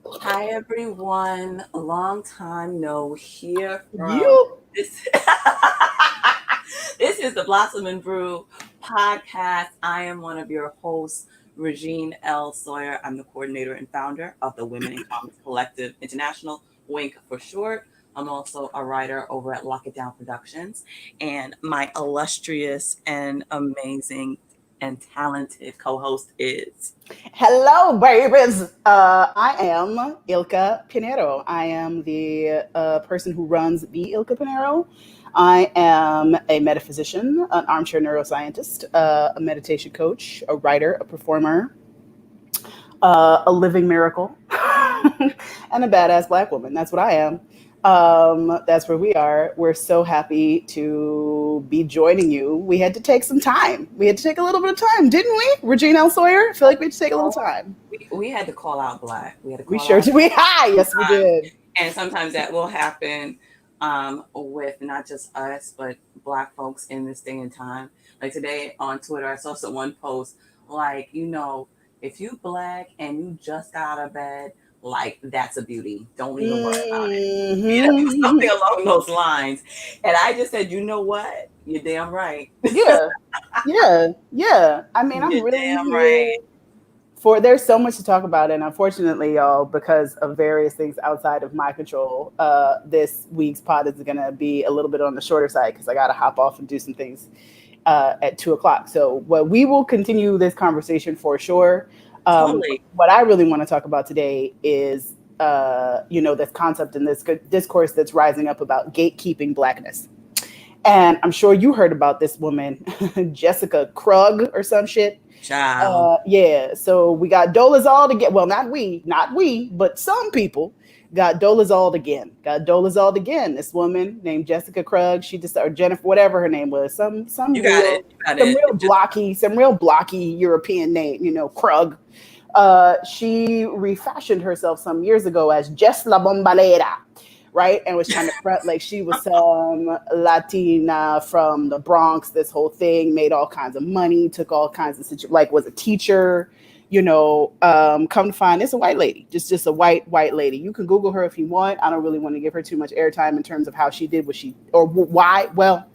Hi everyone. A long time no hear from You this. This is the Blossom and Brew podcast. I am one of your hosts, Regine L. Sawyer. I'm the coordinator and founder of the Women in Comics Collective International, WINK for short. I'm also a writer over at Lock It Down Productions, and my illustrious and amazing and talented co-host is. hello, babies. I am Ilka Pinero. I am the person who runs the Ilka Pinero. I am a metaphysician, an armchair neuroscientist, a meditation coach, a writer, a performer, a living miracle, and a badass black woman. That's what I am. That's where we are. We're so happy to be joining you. We had to take some time. We had to take a little bit of time, didn't we, Regina L. Sawyer? I feel like we had to take a little time. We had to call out black. We had to We call sure out did. We hi. Yes, we sometimes, did. and sometimes that will happen with not just us, but black folks in this day and time. Like today on Twitter, I saw someone post like, if you black and you just got out of bed, like that's a beauty. Don't even worry about it. Something Hmm. along those lines. And I just said, you know what? You're damn right. Yeah, yeah. I mean, I'm You're really damn here right. for there's so much to talk about, and unfortunately, y'all, because of various things outside of my control, this week's pod is going to be a little bit on the shorter side because I got to hop off and do some things at 2 o'clock. So, what we will continue this conversation for sure. Totally. What I really want to talk about today is, this concept in this discourse that's rising up about gatekeeping blackness. And I'm sure you heard about this woman, Jessica Krug or some shit. Child. Yeah, so we got Dolezal again. Well, not we, but some people got Dolezal again. Got Dolezal again. This woman named Jessica Krug. She just or Jennifer, whatever her name was, You got it. You got some it. real blocky European name, Krug. She refashioned herself some years ago as Jess La Bombalera, right? And was trying to front like she was some Latina from the Bronx. This whole thing made all kinds of money, took all kinds of like was a teacher. Come to find it's a white lady, just a white lady. You can Google her if you want. I don't really want to give her too much airtime in terms of how she did what she or why. Well,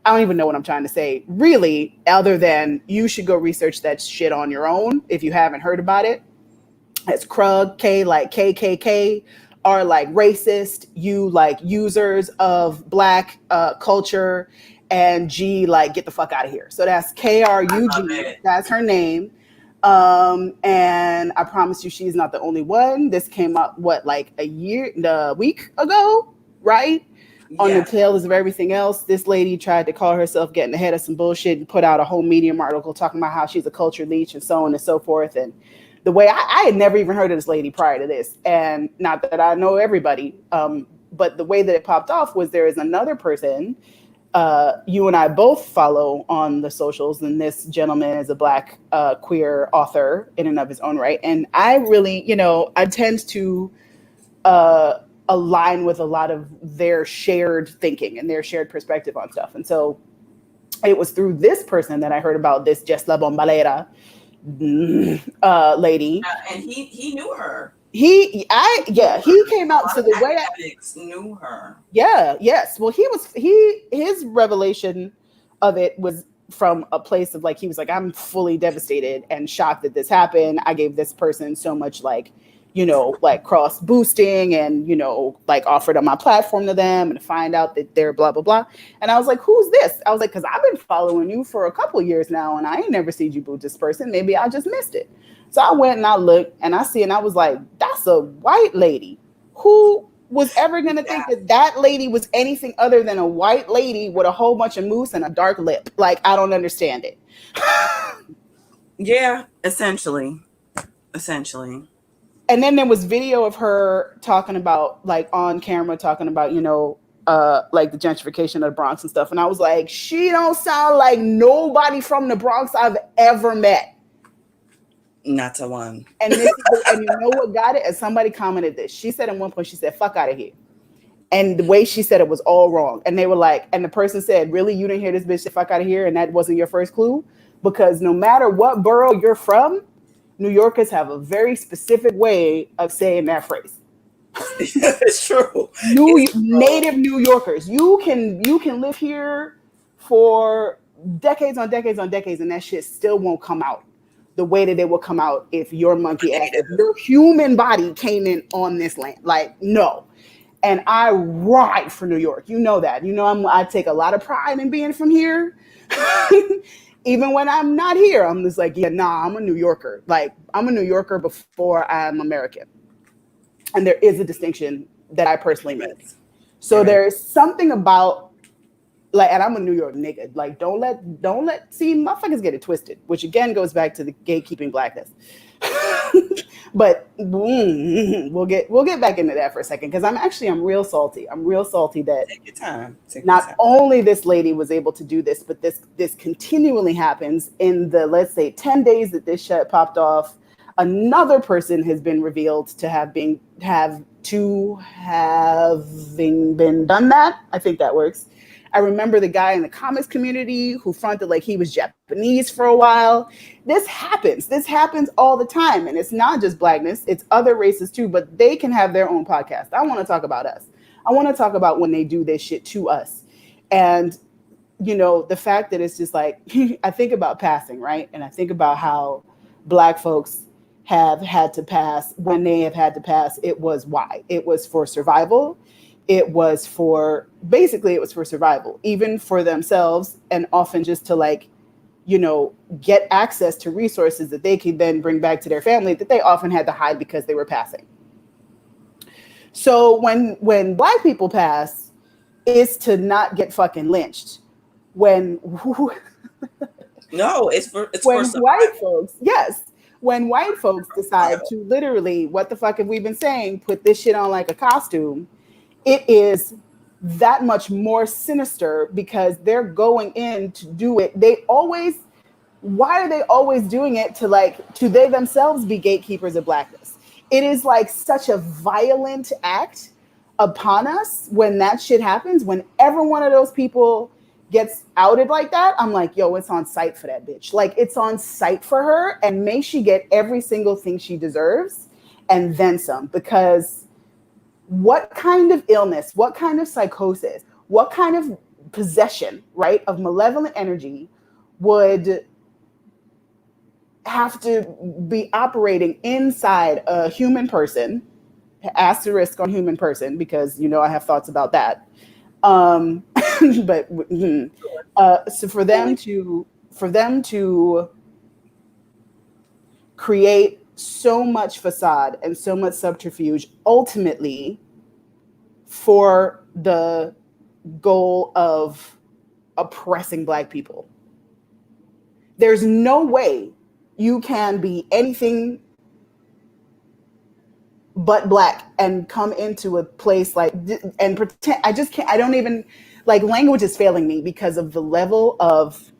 I don't even know what I'm trying to say, really, other than you should go research that shit on your own if you haven't heard about it. It's Krug, K like KKK, are like racist, you like users of black culture, and G like get the fuck out of here. So that's I love KRUG. it. That's her name. And I promise you, she's not the only one. This came up what like the week ago, right? On the Yeah. tails of everything else, this lady tried to call herself getting ahead of some bullshit and put out a whole Medium article talking about how she's a culture leech and so on and so forth. And the way I had never even heard of this lady prior to this, and not that I know everybody, but the way that it popped off was there is another person you and I both follow on the socials, and this gentleman is a black queer author in and of his own right. And I really, I tend to uh, align with a lot of their shared thinking and their shared perspective on stuff. And so it was through this person that I heard about this Jess La Bombalera lady. And he knew her. He knew Yeah, he her. came A out. lot So of the way academics knew her. yeah, yes. Well, his revelation of it was from a place of like he was like I'm fully devastated and shocked that this happened. I gave this person so much like like cross boosting and like offered on my platform to them and to find out that they're blah blah blah. And I was like, who's this? I was like, because I've been following you for a couple of years now and I ain't never seen you boot this person. Maybe I just missed it. So I went and I looked and I see and I was like, that's a white lady. Who was ever going to think Yeah. that that lady was anything other than a white lady with a whole bunch of mousse and a dark lip? Like, I don't understand it. Yeah. Essentially. Essentially. And then there was video of her talking about, like, on camera, talking about, like the gentrification of the Bronx and stuff. And I was like, she don't sound like nobody from the Bronx I've ever met. Not to one. And you know what got it? And somebody commented this. She said at one point, she said, fuck out of here. And the way she said it was all wrong. And they were like, and the person said, really, you didn't hear this bitch the fuck out of here? And that wasn't your first clue? Because no matter what borough you're from, New Yorkers have a very specific way of saying that phrase. It's true. It's true. Native New Yorkers. You can live here for decades on decades on decades, and that shit still won't come out the way that it will come out if your monkey ass, if Native. your human body came in on this land. Like, no. And I ride for New York. You know that. You know I take a lot of pride in being from here. Even when I'm not here, I'm just like, yeah, nah, I'm a New Yorker. Like, I'm a New Yorker before I'm American. And there is a distinction that I personally There make. is. So There is. there's something about, like, and I'm a New York nigga. Like, don't let see motherfuckers get it twisted, which again goes back to the gatekeeping blackness. But we'll get back into that for a second, because I'm real salty. I'm real salty that Take your time. Take your not time. only this lady was able to do this, but this continually happens in the, let's say, 10 days that this shit popped off. Another person has been revealed to having been done that. I think that works. I remember the guy in the comics community who fronted like he was Japanese for a while. This happens. This happens all the time. And it's not just blackness, it's other races too, but they can have their own podcast. I want to talk about us. I want to talk about when they do this shit to us. And, the fact that it's just like, I think about passing, right? And I think about how black folks have had to pass. When they have had to pass, it was why? It was for survival. It was for survival, even for themselves, and often just to, like, get access to resources that they could then bring back to their family that they often had to hide because they were passing. So when black people pass, is to not get fucking lynched. When No, it's for when white survival. folks, yes, when white folks decide Survival. to literally, what the fuck have we been saying, put this shit on like a costume, it is that much more sinister because they're going in to do it. Why are they always doing it to they themselves be gatekeepers of blackness? It is like such a violent act upon us when that shit happens. When every one of those people gets outed like that, I'm like, yo, it's on site for that bitch. Like, it's on site for her, and may she get every single thing she deserves and then some. Because what kind of illness, what kind of psychosis, what kind of possession, right, of malevolent energy would have to be operating inside a human person, asterisk on human person, because I have thoughts about that. But so for them to create so much facade and so much subterfuge, ultimately for the goal of oppressing black people. There's no way you can be anything but black and come into a place like and pretend. I just can't. I don't even, like, language is failing me because of the level of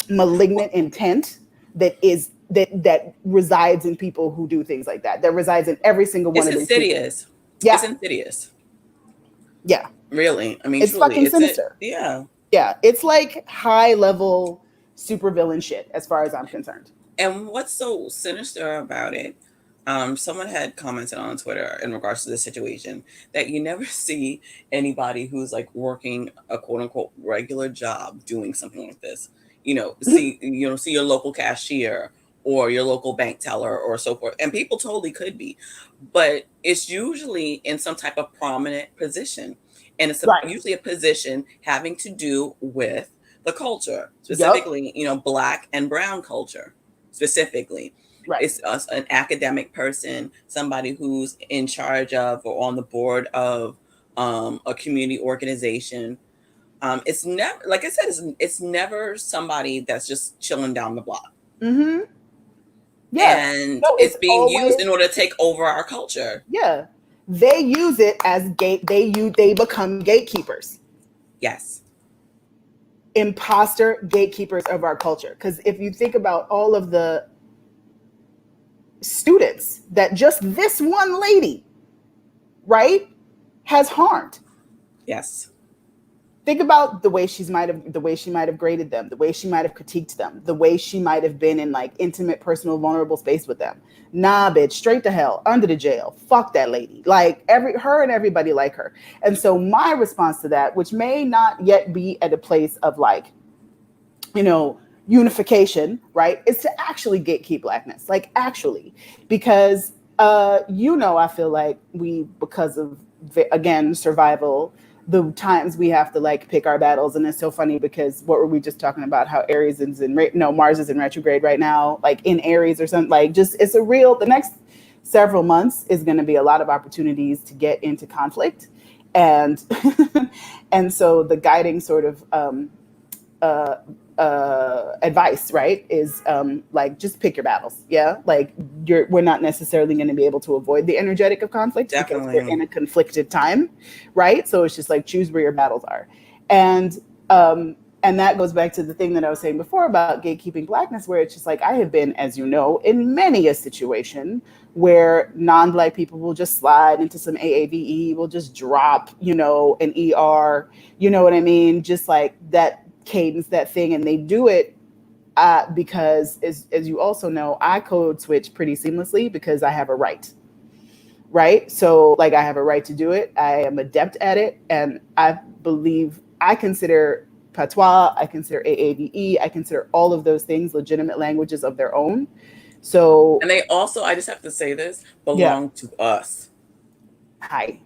malignant intent that resides in people who do things like that. That resides in every single one It's of these people. insidious. It's Yeah, insidious. yeah. Really. I mean, It's truly. fucking It's it. sinister. Yeah. Yeah, it's like high level supervillain shit as far as I'm concerned. And what's so sinister about it? Someone had commented on Twitter in regards to this situation that you never see anybody who's like working a quote unquote regular job doing something like this. See your local cashier or your local bank teller or so forth, and people totally could be, but it's usually in some type of prominent position, and Right. usually a position having to do with the culture, Yep. specifically, black and brown culture specifically. Right. It's us, an academic person, somebody who's in charge of or on the board of a community organization. It's never, like I said, it's never somebody that's just chilling down the block. Mm-hmm. Yeah. And No, it's it's being used always, in order to take over our culture. yeah. They use it as they become gatekeepers. Yes. Imposter gatekeepers of our culture. Because if you think about all of the students that just this one lady, right, has harmed. Yes. think about the way she might have graded them, the way she might have critiqued them, the way she might have been in like intimate, personal, vulnerable space with them. Nah, bitch, straight to hell, under the jail. Fuck that lady. Like every her and everybody like her. And so my response to that, which may not yet be at a place of like, you know, unification, right, is to actually gatekeep blackness. Like actually, because I feel like we, because of again survival, the times we have to like pick our battles. And it's so funny because what were we just talking about, how Aries is in no, Mars is in retrograde right now, like in Aries or something. Like just it's a real, the next several months is going to be a lot of opportunities to get into conflict. And and so the guiding sort of uh, advice, right, is like just pick your battles. Yeah, like we're not necessarily going to be able to avoid the energetic of conflict because we're Definitely. in a conflicted time, right? So it's just like choose where your battles are, and um, and that goes back to the thing that I was saying before about gatekeeping blackness, where it's just like I have been, as you know, in many a situation where non-black people will just slide into some AAVE, will just drop, an ER, you know what I mean? Just like that cadence, that thing, and they do it because, as you also know, I code switch pretty seamlessly because I have a right? So, like, I have a right to do it. I am adept at it, and I consider patois, I consider AAVE, I consider all of those things legitimate languages of their own. So, And they also, I just have to say this, yeah, belong to us. hi,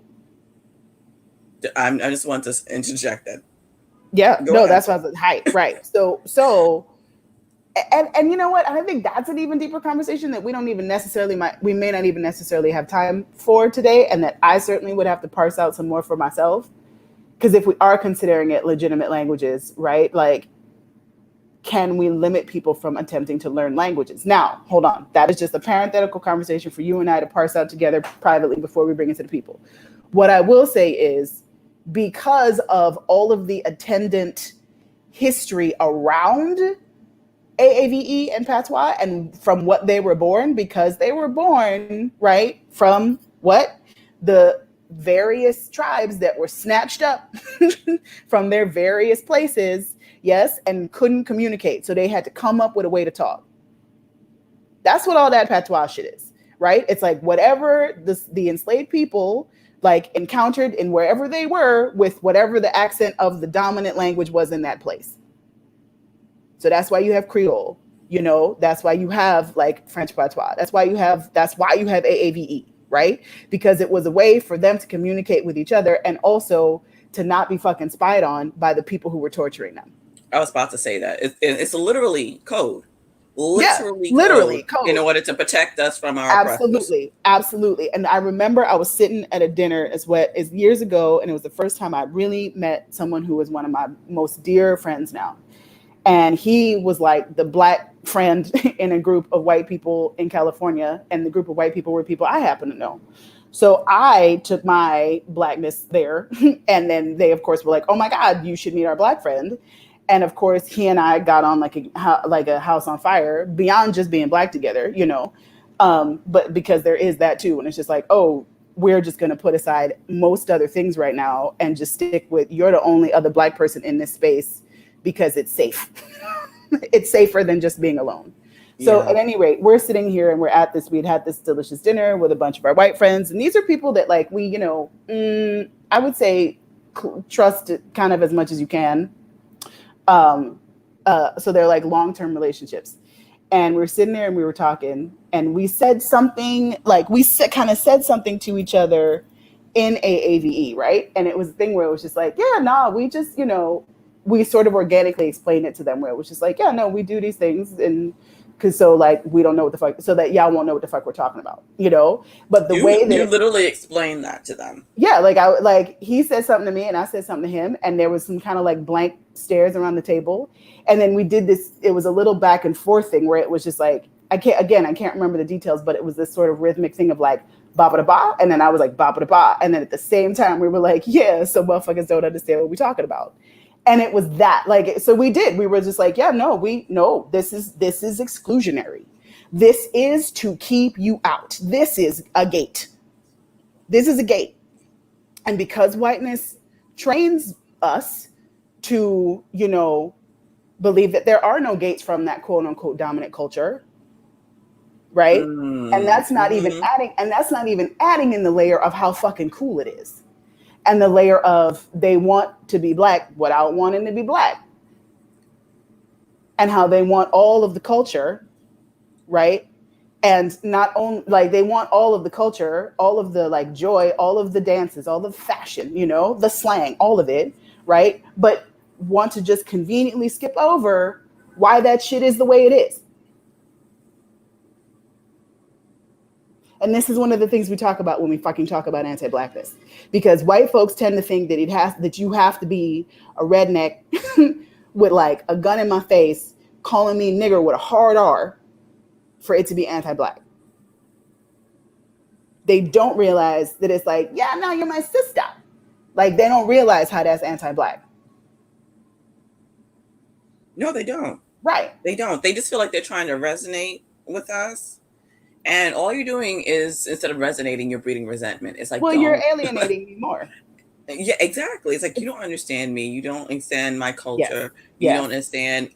I just want to interject that. yeah, Go no, ahead. that's what I was hi, right? So and you know what? I think that's an even deeper conversation that we may not even necessarily have time for today, and that I certainly would have to parse out some more for myself. Because if we are considering it legitimate languages, right? Like, can we limit people from attempting to learn languages? Now, hold on. That is just a parenthetical conversation for you and I to parse out together privately before we bring it to the people. What I will say is, because of all of the attendant history around AAVE and patois, and from what they were born, because they were born, right, from what? The various tribes that were snatched up from their various places, yes, and couldn't communicate. So they had to come up with a way to talk. That's what all that patois shit is, right? It's like whatever the enslaved people like encountered in wherever they were with whatever the accent of the dominant language was in that place. So that's why you have Creole. That's why you have like French patois. That's why you have AAVE, right? Because it was a way for them to communicate with each other and also to not be fucking spied on by the people who were torturing them. I was about to say that. It's literally code. Yeah, Literally code literally in code. order to protect us from our oppressors. Absolutely, absolutely. And I remember I was sitting at a dinner as years ago, and it was the first time I really met someone who was one of my most dear friends now. And he was like the black friend in a group of white people in California, and the group of white people were people I happen to know. So I took my blackness there, and then they, of course, were like, "Oh my God, you should meet our black friend." And of course, he and I got on like a house on fire beyond just being black together. But because there is that too, and it's just like, oh, we're just going to put aside most other things right now and just stick with you're the only other black person in this space because it's safe. It's safer than just being alone. So Yeah. at any rate, we're sitting here and we'd had this delicious dinner with a bunch of our white friends. And these are people that like I would say trust kind of as much as you can. Um, so they're like long-term relationships. And we were sitting there and we were talking and we said something like kind of said something to each other in AAVE, right? And it was a thing where it was just like, yeah, no, we just, we sort of organically explained it to them where it was just like, yeah, no, we do these things. And because so like, we don't know what the fuck, so that y'all won't know what the fuck we're talking about. But the You way that you literally explained that to them. yeah, like he said something to me and I said something to him and there was some kind of like blank stares around the table. And then we did this, it was a little back and forth thing where it was just like, I can't remember the details, but it was this sort of rhythmic thing of like, ba ba da ba. And then I was like, ba ba da ba. And then at the same time, we were like, yeah, so motherfuckers don't understand what we're talking about. And it was that, like, so we were just like, yeah, no, this is exclusionary. This is to keep you out. This is a gate. This is a gate. And because whiteness trains us to, believe that there are no gates from that quote unquote dominant culture, right? And that's not even Mm-hmm. adding in the layer of how fucking cool it is. And the layer of they want to be black without wanting to be black. And how they want all of the culture, right? And not only like they want all of the culture, all of the like joy, all of the dances, all the fashion, the slang, all of it, right? But want to just conveniently skip over why that shit is the way it is. And this is one of the things we talk about when we fucking talk about anti-blackness, because white folks tend to think that you have to be a redneck with like a gun in my face, calling me nigger with a hard R for it to be anti-black. They don't realize that it's like, yeah, no, you're my sister. Like they don't realize how that's anti-black. No, they don't. Right. They don't. They just feel like they're trying to resonate with us. And all you're doing is, instead of resonating, you're breeding resentment. It's like, Well, you're don't. alienating me more. Yeah, exactly. It's like, you don't understand me. You don't understand my Yes. culture. You don't Yes. understand,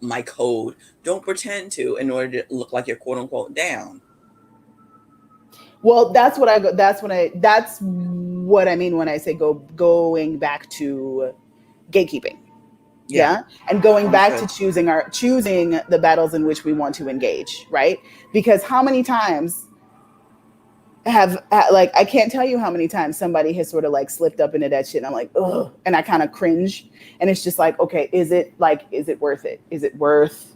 my code. Don't pretend to in order to look like you're quote unquote down. Well, that's what I go. That's what I mean when I say going back to gatekeeping. Yeah. Yeah, and going back to Understood. choosing the battles in which we want to engage, right? Because how many times like I can't tell you how many times somebody has sort of like slipped up into that shit and I'm like, ugh, and I kind of cringe, and it's just like, okay, is it worth it? Is it worth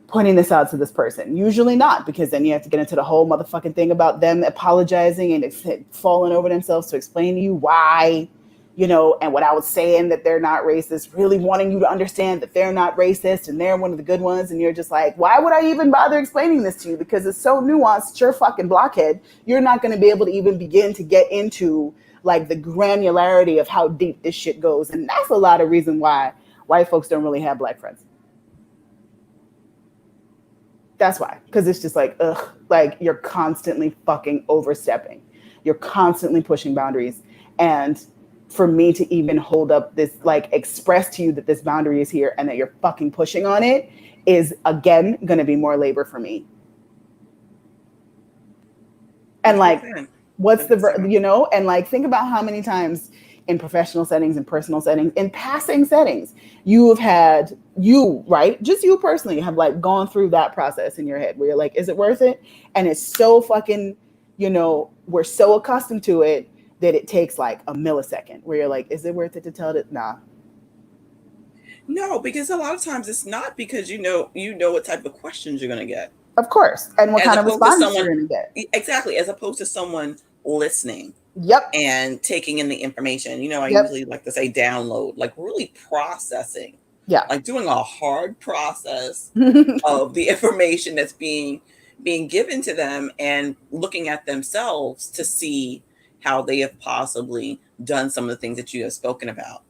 pointing this out to this person? Usually not, because then you have to get into the whole motherfucking thing about them apologizing and falling over themselves to explain to you why, and what I was saying, that they're not racist, really wanting you to understand that they're not racist and they're one of the good ones. And you're just like, why would I even bother explaining this to you? Because it's so nuanced, you're fucking blockhead. You're not going to be able to even begin to get into like the granularity of how deep this shit goes. And that's a lot of reason why white folks don't really have black friends. That's why. Because it's just like, ugh, like you're constantly fucking overstepping. You're constantly pushing boundaries. And for me to even hold up this, like express to you that this boundary is here and that you're fucking pushing on it is, again, going to be more labor for me. And like, 100%. what's the, 100%. and like, think about how many times in professional settings, in personal settings, in passing settings, right? Just you personally have like gone through that process in your head where you're like, is it worth it? And it's so fucking, we're so accustomed to it that it takes like a millisecond where you're like, is it worth it to tell it? Nah. No, because a lot of times it's not, because what type of questions you're gonna get. Of course. And what As kind of opposed to responses someone, you're going to get. exactly, as opposed to someone listening Yep. and taking in the information. I Yep. usually like to say download, like really processing, Yeah. like doing a hard process of the information that's being given to them, and looking at themselves to see how they have possibly done some of the things that you have spoken about.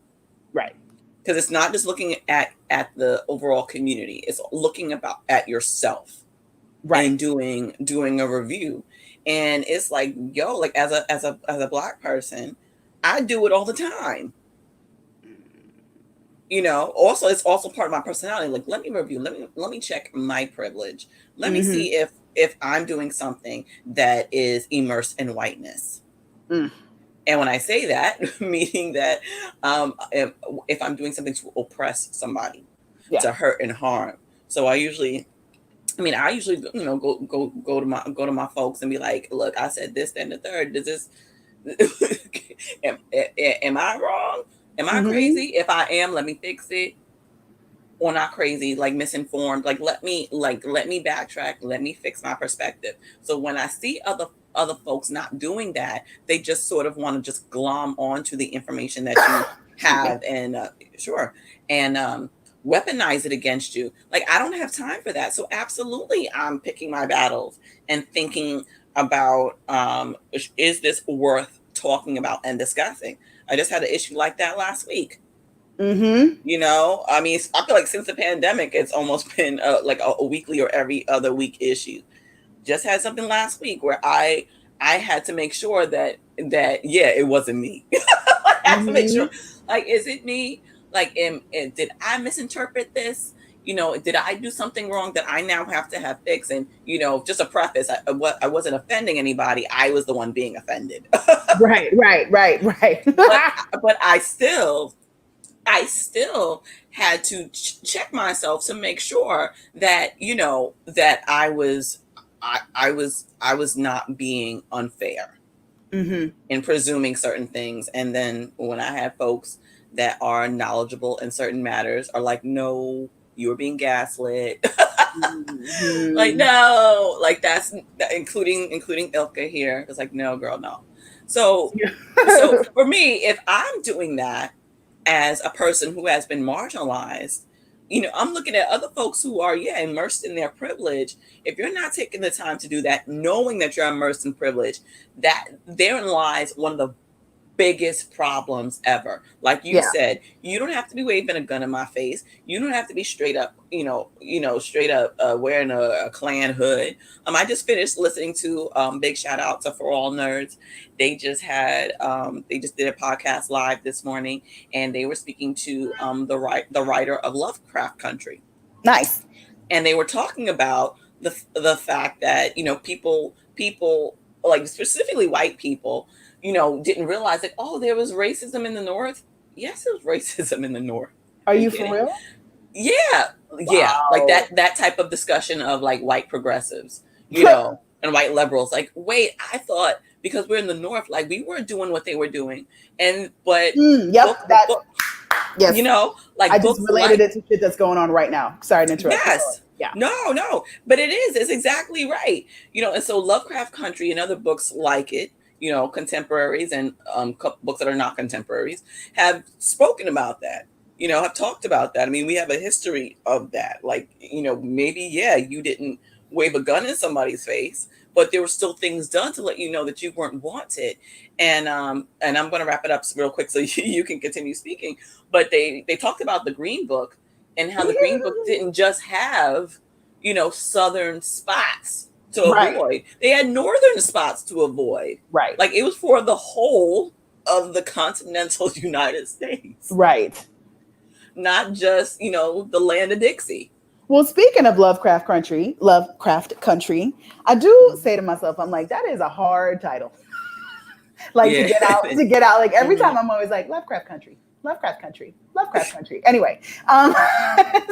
Right. Because it's not just looking at the overall community; it's looking at yourself Right. and doing a review. And it's like, yo, like as a black person, I do it all the time. Also, it's also part of my personality. Like, let me review, let me check my privilege, let me Mm-hmm. see if I'm doing something that is immersed in whiteness. Mm. And when I say that, meaning that if I'm doing something to oppress somebody, Yeah. to hurt and harm. So I usually go to my folks and be like, look, I said this, then the third. Does this am I wrong? Am I Mm-hmm. crazy? If I am, let me fix it. Or not crazy, like misinformed. Like let me backtrack. Let me fix my perspective. So when I see other folks not doing that, they just sort of want to just glom onto the information that you Excuse me. have, and sure, and weaponize it against you. Like, I don't have time for that. So absolutely, I'm picking my battles and thinking about, is this worth talking about and discussing? I just had an issue like that last week. Mm-hmm. I feel like since the pandemic, it's almost been like a weekly or every other week issue. Just had something last week where I had to make sure that yeah, it wasn't me. I had to make sure, Mm-hmm. like, is it me? Like, did I misinterpret this? Did I do something wrong that I now have to have fixed? And just a preface, I wasn't offending anybody. I was the one being offended. Right, right, right, right. but but I still had to check myself to make sure that that I was not being unfair Hmm. in presuming certain things. And then when I have folks that are knowledgeable in certain matters are like, no, you were being gaslit. Like, Hmm. no, like that's including Ilka here. It's like, no, girl, no. So for me, if I'm doing that as a person who has been marginalized, I'm looking at other folks who are, yeah, immersed in their privilege. If you're not taking the time to do that, knowing that you're immersed in privilege, that therein lies one of the biggest problems ever. Like you Yeah. said, you don't have to be waving a gun in my face. You don't have to be straight up, straight up wearing a Klan hood. I just finished listening to big shout out to For All Nerds. They just did a podcast live this morning, and they were speaking to the writer of Lovecraft Country, Nice. and they were talking about the fact that people like specifically white people didn't realize that, oh, there was racism in the North. Yes, there was racism in the North. Are Are you you for kidding? real? Yeah, yeah, like Wow. that type of discussion of like white progressives, and white liberals. Like, wait, I thought because we're in the North, like we were doing what they were doing, and but Yep. That. book, Yes. I like just books related like it to shit that's going on right now. Sorry to interrupt. Keep going. yes. Yeah. No, no, but it's exactly right. And so Lovecraft Country and other books like it, contemporaries and books that are not contemporaries have spoken about that. Have talked about that. I mean, we have a history of that. Like, maybe yeah, you didn't wave a gun in somebody's face, but there were still things done to let you know that you weren't wanted. And I'm going to wrap it up real quick so you can continue speaking. But they talked about the Green Book and how the Green Book didn't just have, southern spots to Right. avoid. They had northern spots to avoid. Right. Like, it was for the whole of the continental United States, Right. not just, the land of Dixie. Well, speaking of Lovecraft Country, I do say to myself, I'm like, that is a hard title. Like Yeah. to get out. Like every Mhm. time I'm always like Lovecraft Country, Lovecraft Country, Lovecraft Country. Anyway,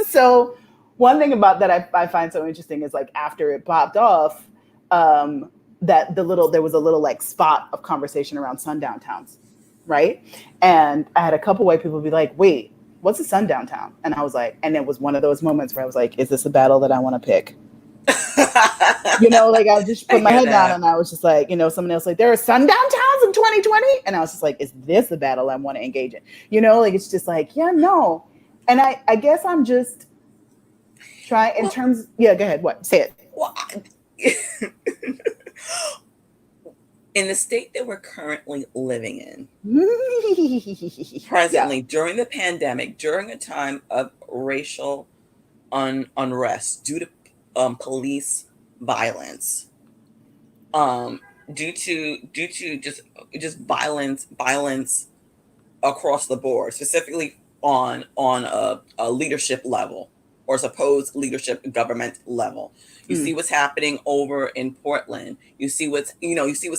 so one thing about that I find so interesting is like after it popped off, um, that there was a little like spot of conversation around sundown towns, right? And I had a couple white people be like, "Wait, what's a sundown town?" And I was like, and it was one of those moments where I was like, "Is this a battle that I want to pick?" Like I just I put my hear head down that. and I was just like, someone else like, there are sundown towns in 2020. And I was just like, is this the battle I want to engage in? Like, it's just like, yeah, no. And I guess I'm just trying in Well, terms, yeah, go ahead. What? Say it. well, in the state that we're currently living in, Yeah. presently during the pandemic, during a time of racial unrest due to police violence, um, due to just violence across the board, specifically on a leadership level or supposed leadership government level. You see Mm. what's happening over in Portland. You see what's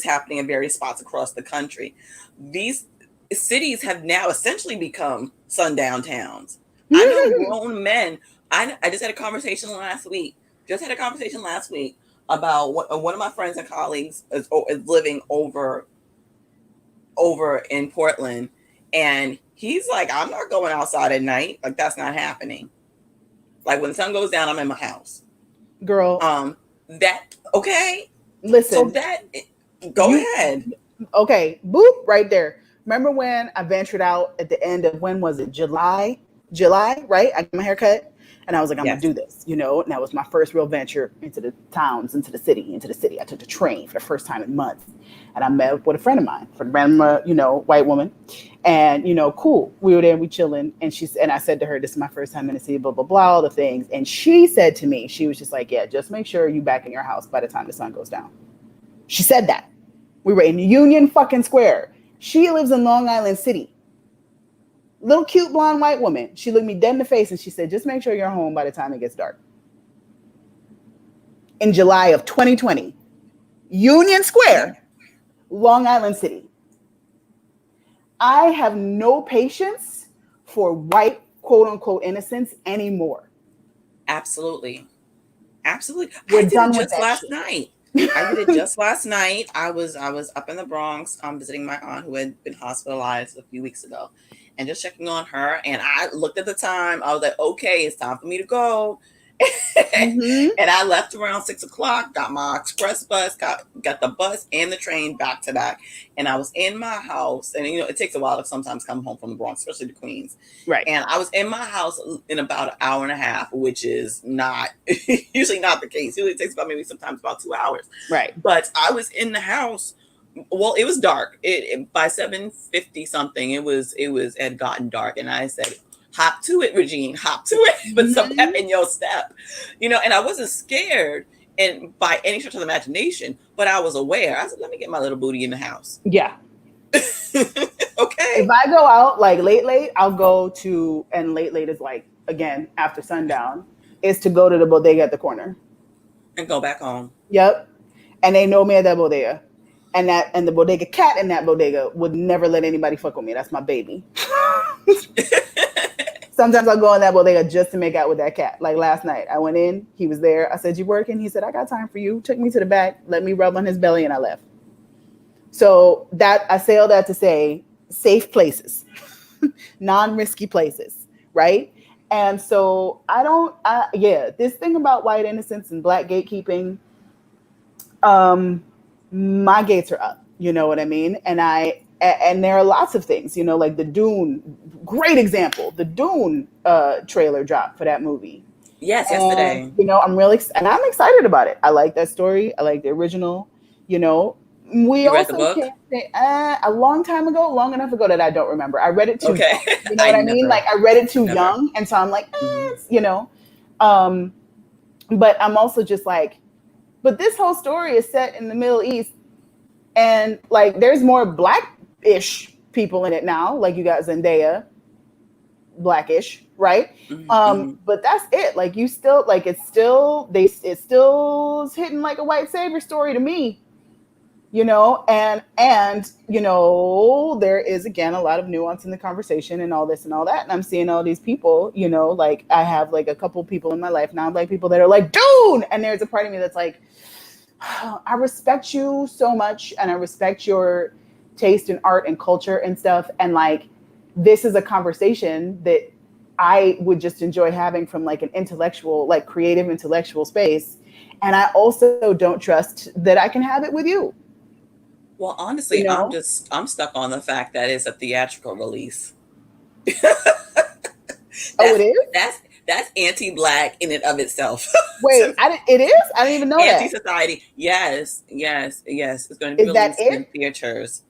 happening in various spots across the country. These cities have now essentially become sundown towns. I know grown men. I just had a conversation last week. Just had a conversation last week about what one of my friends and colleagues is living over in Portland, and he's like, I'm not going outside at night. Like, that's not happening. Like, when the sun goes down, I'm in my house. Girl, That okay. So listen, that go you ahead. okay, boop, right there. Remember when I ventured out at the end of when was it? July, right? I got my hair cut and I was like, I'm gonna Yes. do this, and that was my first real venture into the towns, into the city. I took the train for the first time in months. And I met up with a friend of mine, from random, white woman. And, cool. We were there and we chilling. And I said to her, this is my first time in the city, blah, blah, blah, all the things. And she said to me, she was just like, yeah, just make sure you back in your house by the time the sun goes down. She said that. We were in Union fucking Square. She lives in Long Island City. Little cute blonde white woman. She looked me dead in the face and she said, "Just make sure you're home by the time it gets dark." In July of 2020, Union Square, Long Island City. I have no patience for white quote unquote innocence anymore. Absolutely. Absolutely. We're I did it done with just that last shit. night. I did it just last night. I was up in the Bronx, visiting my aunt who had been hospitalized a few weeks ago, and just checking on her. And I looked at the time. I was like, okay, it's time for me to go. Mm-hmm. And I left around 6 o'clock. Got my express bus. Got the bus and the train back to back. And I was in my house. And it takes a while to sometimes come home from the Bronx, especially the Queens. Right. And I was in my house in about an hour and a half, which is not usually not the case. Usually it takes about maybe sometimes about 2 hours. Right. But I was in the house. Well, it was dark. By 7:50 something, it had gotten dark, and I said, "Hop to it, Regine, hop to it." Put some pep Mm-hmm. in your step, And I wasn't scared, and by any stretch of the imagination, but I was aware. I said, "Let me get my little booty in the house." Yeah. If Okay, I go out like late, I'll go to, and late is like, again, after sundown, is to go to the bodega at the corner. and go back home. Yep. And they know me at that bodega. And the bodega cat in that bodega would never let anybody fuck with me. That's my baby. Sometimes I'll go in that bodega just to make out with that cat. Like last night, I went in, he was there. I said, "You working?" He said, "I got time for you." Took me to the back, let me rub on his belly, and I left. So that I say all that to say safe places, non-risky places, right? And so yeah, this thing about white innocence and black gatekeeping, um, my gates are up. You know what I mean? And there are lots of things, like the Dune, great example. The Dune trailer dropped for that movie, Yes, and yesterday. I'm excited about it. I like that story. I like the original. You know, we You read the also book? can't say a long time ago, long enough ago that I don't remember. I read it too Okay, young. You know I what I mean? never, Like I read it too never. young, and so I'm like, Mhm. um, but I'm also just like, but this whole story is set in the Middle East, and like there's more black-ish people in it now. Like you got Zendaya, blackish, right? Mhm, mhm. But that's it. Like you still like it still is hitting like a white savior story to me, and there is again a lot of nuance in the conversation and all this and all that. And I'm seeing all these people, like I have like a couple people in my life now, like people that are like, "Dude," and there's a part of me that's like, I respect you so much and I respect your taste in art and culture and stuff. And like, this is a conversation that I would just enjoy having from like an intellectual, like creative intellectual space. And I also don't trust that I can have it with you, Well, you honestly, know? I'm stuck on the fact that it's a theatrical release. Oh, it That's is? that's that's anti-black in and of itself. Wait, it is? I didn't even know that. Anti-society. Yes, yes, yes. It's going to be Is that released in it? theaters.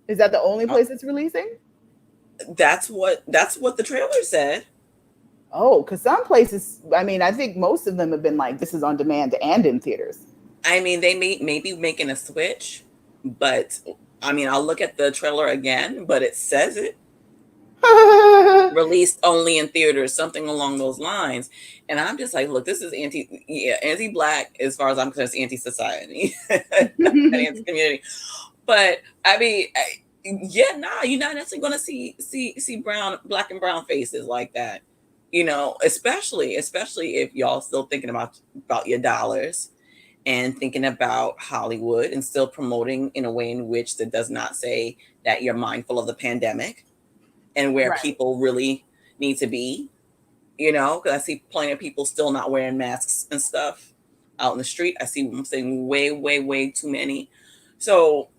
Is that the only Uh, place it's releasing? that's what the trailer said. Oh, because some places, I mean, I think most of them have been like, this is on demand and in theaters. I mean, they may be making a switch, but I mean, I'll look at the trailer again, but it says it released only in theaters, something along those lines. And I'm just like, look, this is anti-black as far as I'm concerned, it's anti-society, not anti-community. But I mean, yeah, nah, you're not necessarily going to see black and brown faces like that. Especially if y'all still thinking about your dollars and thinking about Hollywood and still promoting in a way in which that does not say that you're mindful of the pandemic and where Right. people really need to be, because I see plenty of people still not wearing masks and stuff out in the street. I'm saying way, way, way too many. So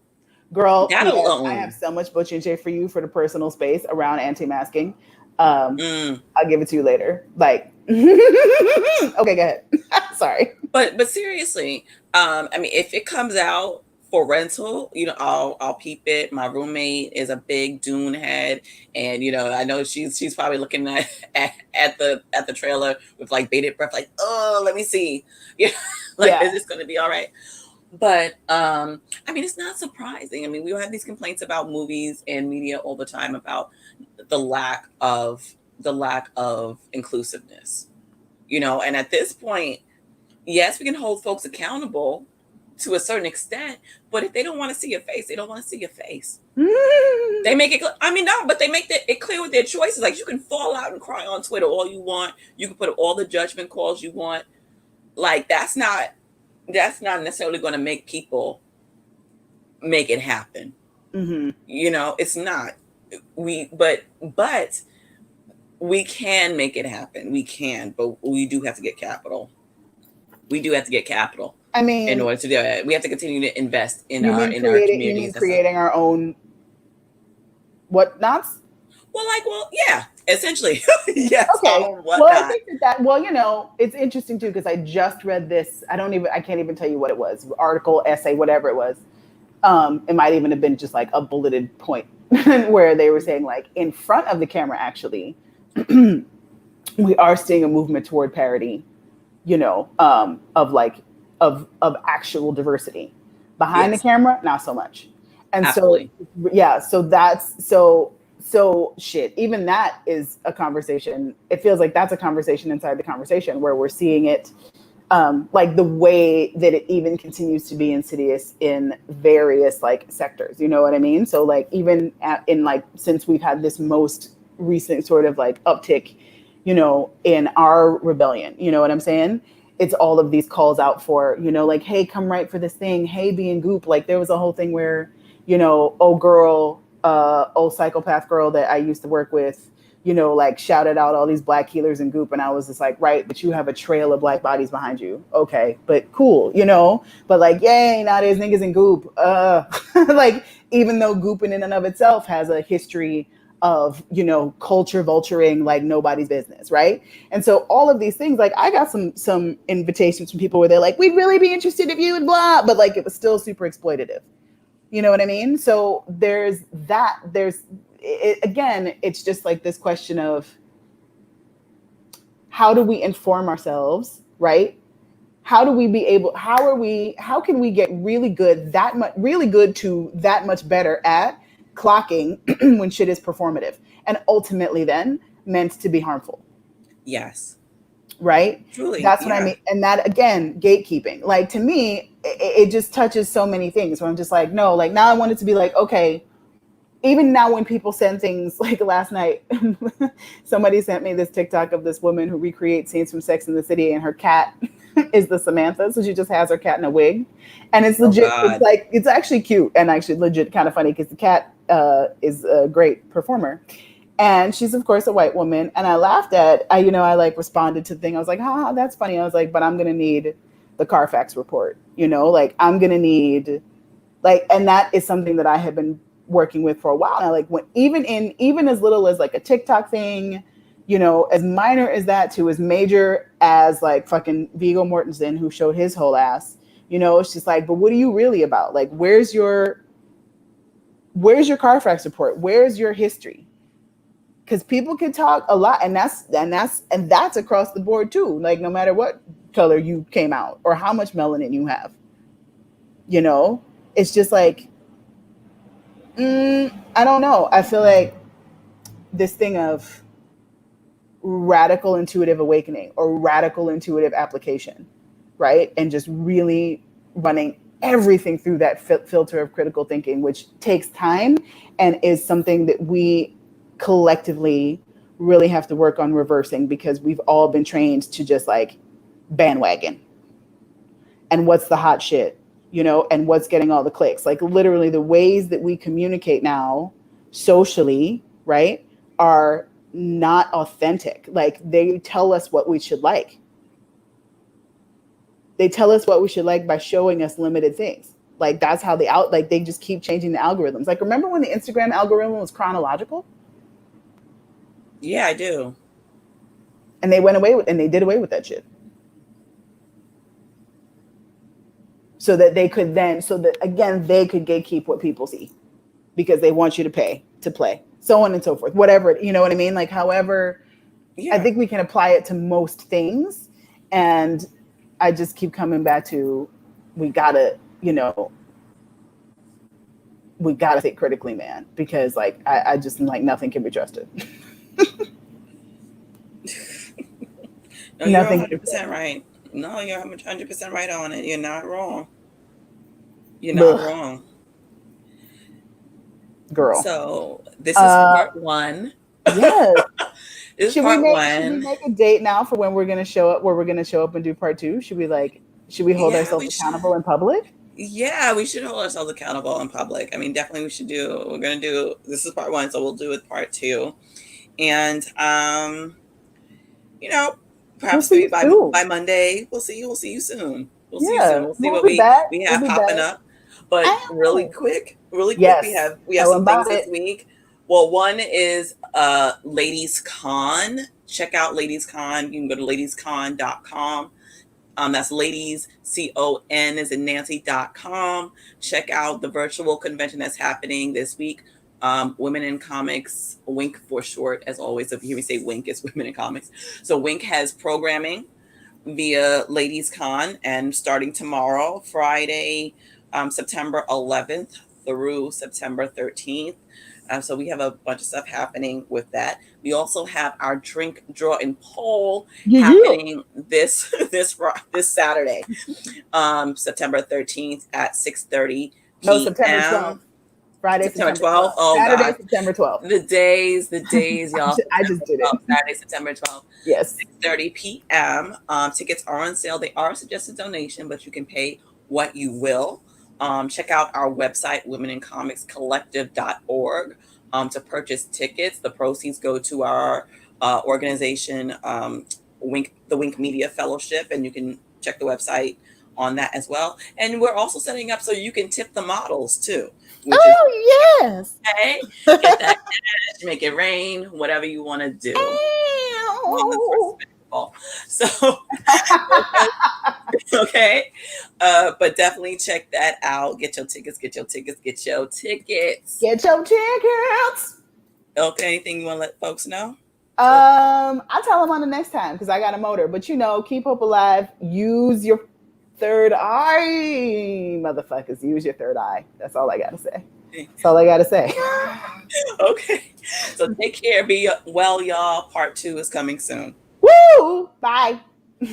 Girl, that yes, I have alone, so much butch and J for you for the personal space around anti-masking. Um, mm, I'll give it to you later. Like, okay, go ahead. Sorry. but seriously, I mean, if it comes out for rental, I'll peep it. My roommate is a big Dune head, and I know she's probably looking at the trailer with like bated breath, like, oh, let me see, yeah, like, Yeah. is this going to be all right? But I mean, it's not surprising. I mean, we have these complaints about movies and media all the time about the lack of inclusiveness. And at this point, yes, we can hold folks accountable to a certain extent, but if they don't want to see your face, they don't want to see your face. They make it. I mean, no, but they make it clear with their choices. Like, you can fall out and cry on Twitter all you want. You can put all the judgment calls you want. Like, that's not necessarily going to make people make it happen. Mm-hmm. It's not. But we can make it happen. We can, but we do have to get capital. We do have to get capital I in mean, order to do it. We have to continue to invest in you our mean in our creating? You communities. mean creating our own whatnots? Yeah, essentially, yes, Okay. our Well, I whatnot. think well, it's interesting too because I just read this. I can't even tell you what it was. Article, essay, whatever it was. It might even have been just like a bulleted point where they were saying like in front of the camera, actually, we are seeing a movement toward parity, of like of actual diversity. Behind the Yes, camera, not so much. And so absolutely. yeah, so shit, even that is a conversation. It feels like that's a conversation inside the conversation where we're seeing it, like the way that it even continues to be insidious in various like sectors. You know what I mean? So like even in like since we've had this most recent sort of like uptick, in our rebellion. You know what I'm saying? It's all of these calls out for, like, hey, come right for this thing. Hey, be in goop. Like there was a whole thing where, oh girl, old psychopath girl that I used to work with, like shouted out all these black healers in goop. And I was just like, right, but you have a trail of black bodies behind you. Okay, but cool, but like, yay, now there's niggas in goop. Like, even though goop in and of itself has a history of, culture vulturing like nobody's business, right? And so all of these things, like I got some invitations from people where they're like, we'd really be interested if you and blah, but like it was still super exploitative. You know what I mean? So again, it's just like this question of how do we inform ourselves, right? How can we get really good to that much better at clocking when shit is performative and ultimately then meant to be harmful, Yes, right? truly. That's what I Yeah. mean. And that again, gatekeeping. Like to me, it just touches so many things where I'm just like, no, like now I want it to be like, okay, even now when people send things like last night, somebody sent me this TikTok of this woman who recreates scenes from Sex in the City and her cat is the Samantha. So she just has her cat in a wig. And it's Oh legit. It's God. like, it's actually cute and actually legit kind of funny because the cat is a great performer. And she's of course a white woman. And I laughed I like responded to the thing. I was like, that's funny. I was like, but I'm going to need the Carfax report, like I'm going to need like, and that is something that I have been working with for a while now. Like when even as little as like a TikTok thing, as minor as that to as major as like fucking Viggo Mortensen who showed his whole ass, it's just like, but what are you really about? Like, where's your Carfax report? Where's your history? Because people can talk a lot, and that's across the board too. Like no matter what color you came out or how much melanin you have, you know, it's just like I don't know. I feel like this thing of radical intuitive awakening or radical intuitive application, right? And just really running everything through that filter of critical thinking, which takes time and is something that we collectively really have to work on reversing because we've all been trained to just like bandwagon and what's the hot shit, and what's getting all the clicks. Like literally the ways that we communicate now socially, right, are not authentic. Like they tell us what we should like. They tell us what we should like by showing us limited things. Like that's how like they just keep changing the algorithms. Like remember when the Instagram algorithm was chronological Yeah, I do. and they did away with that shit. So that again they could gatekeep what people see because they want you to pay to play, so on and so forth, whatever, you know what I mean? Like however, I Yeah. think we can apply it to most things. And I just keep coming back to we gotta you know, we got to think critically, man, because like I just like nothing can be trusted. No, you're Nothing can be 100% trusted. right. No, you're 100% right on it. You're not wrong. You're not Ugh, wrong. girl. So this is Uh, part one. yes. This is part Should we one. make a date now for when we're gonna show up? Where we're gonna show up and do part two? Should we hold Yeah, ourselves we should. accountable in public? Yeah, we should hold ourselves accountable in public. I mean, definitely we should do. We're gonna do. This is part one, so we'll do it part two. And you know, We'll perhaps see maybe you soon. by Monday, we'll see you. We'll see you soon. We'll see you soon. Yeah, We'll see we'll what be back. we We'll have be popping back. up. But Ow. really quick, Yes. we have Tell some them things about this it. week. Well, one is Ladies Con. Check out Ladies Con. You can go to ladiescon.com. That's ladies, CON is in Nancy.com. Check out the virtual convention that's happening this week. Women in Comics, Wink for short, as always. If you hear me say Wink, it's Women in Comics. So Wink has programming via Ladies Con, and starting tomorrow, Friday, September 11th through September 13th. So we have a bunch of stuff happening with that. We also have our drink, draw, and poll Yeah, yeah. happening this Saturday, September 13th at 6:30 No, September p.m. 12th. Friday, September September 12th. 12th. Oh Saturday, God, September 12th. the days, y'all. I just September did it. 12th, Saturday, September 12th. Yes. 6:30 p.m. Tickets are on sale. They are a suggested donation, but you can pay what you will. Check out our website, womenincomicscollective.org, to purchase tickets. The proceeds go to our organization, the Wink Media Fellowship, and you can check the website on that as well. And we're also setting up so you can tip the models too, which is Oh, yes. okay. Get that cash, make it rain, whatever you want to do. Moments Ow. respectful. So, okay. But definitely check that out. Get your tickets, get your tickets, get your tickets. Get your tickets. Okay. Anything you want to let folks know? I'll tell them on the next time because I got a motor. But keep hope alive. Use your third eye, motherfuckers. Use your third eye. That's all I gotta say. That's all I gotta say. Okay. So take care. Be well, y'all. Part two is coming soon. Woo! Bye. Bye.